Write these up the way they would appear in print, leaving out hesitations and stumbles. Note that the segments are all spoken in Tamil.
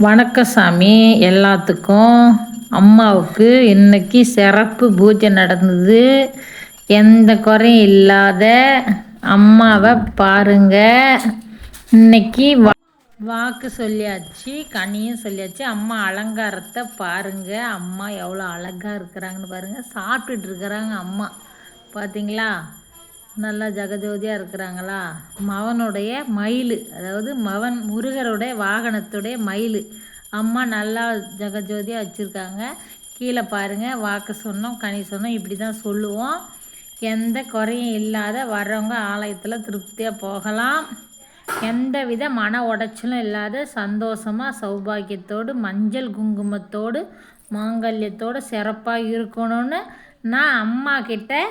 வணக்கம் சாமி. எல்லாத்துக்கும் அம்மாவுக்கு இன்னைக்கு சிறப்பு பூஜை நடந்தது. எந்த குறையும் இல்லாத அம்மாவை பாருங்க. இன்னைக்கு வாக்கு சொல்லியாச்சு, கனியும் சொல்லியாச்சு. அம்மா அலங்காரத்தை பாருங்க. அம்மா எவ்வளோ அழகாக இருக்கிறாங்கன்னு பாருங்க. சாப்பிட்டுட்டு இருக்கிறாங்க அம்மா, பார்த்தீங்களா? நல்லா ஜெகஜோதியாக இருக்கிறாங்களா? மவனுடைய மயில், அதாவது மவன் முருகருடைய வாகனத்துடைய மயில் அம்மா நல்லா ஜெகஜோதியாக வச்சுருக்காங்க. கீழே பாருங்கள், வாக்கு சொன்னோம், கனி சொன்னோம், இப்படி தான் சொல்லுவோம். எந்த குறையும் இல்லாத வர்றவங்க ஆலயத்தில் திருப்தியாக போகலாம். எந்த வித மன உடைச்சலும் இல்லாத சந்தோஷமாக சௌபாகியத்தோடு மஞ்சள் குங்குமத்தோடு மாங்கல்யத்தோடு சிறப்பாக இருக்கணும்னு நான் அம்மா கிட்ட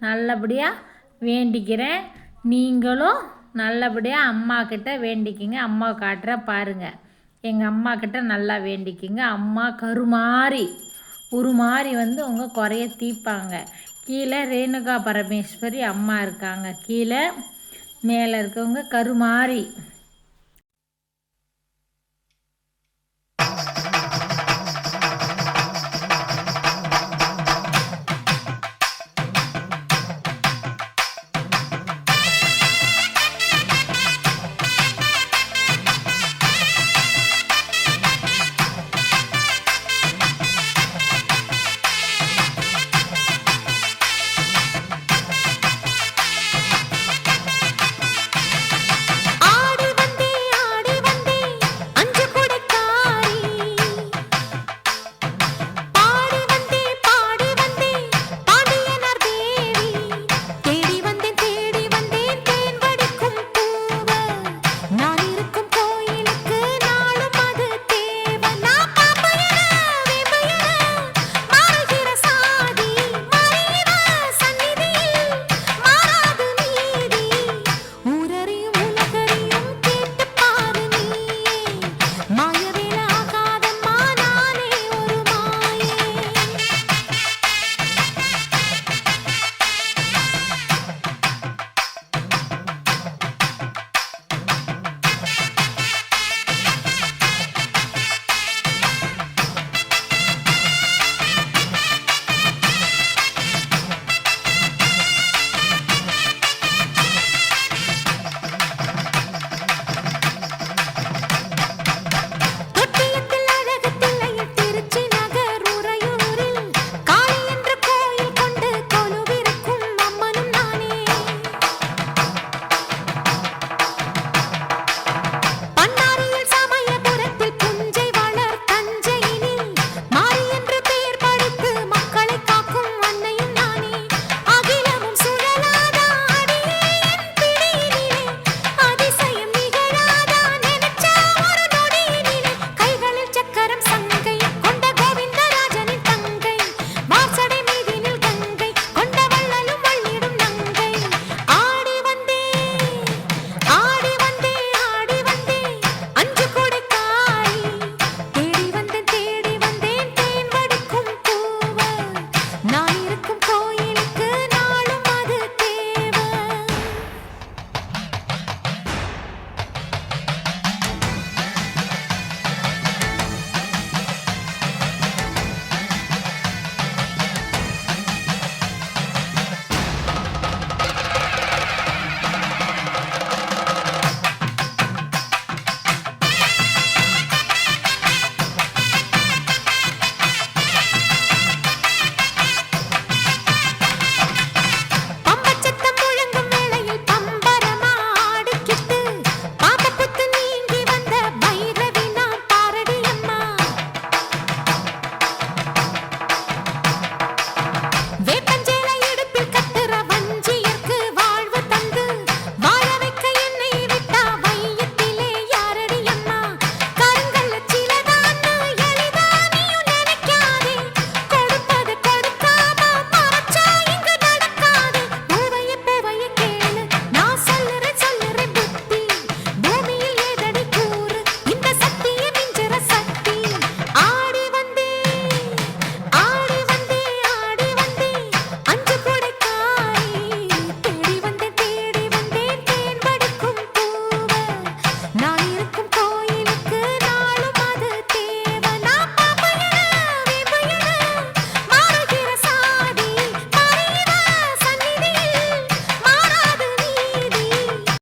நல்லபடியாக வேண்டிக்கிறேன். நீங்களும் நல்லபடியாக அம்மா கிட்ட வேண்டிக்கிங்க. அம்மா காட்டுற பாருங்கள். எங்கள் அம்மா கிட்ட நல்லா வேண்டிக்கிங்க. அம்மா கருமாறி உருமாறி வந்து உங்கள் குறைய தீர்ப்பாங்க. கீழே ரேணுகா பரமேஸ்வரி அம்மா இருக்காங்க. கீழே மேலே இருக்கவங்க கருமாறி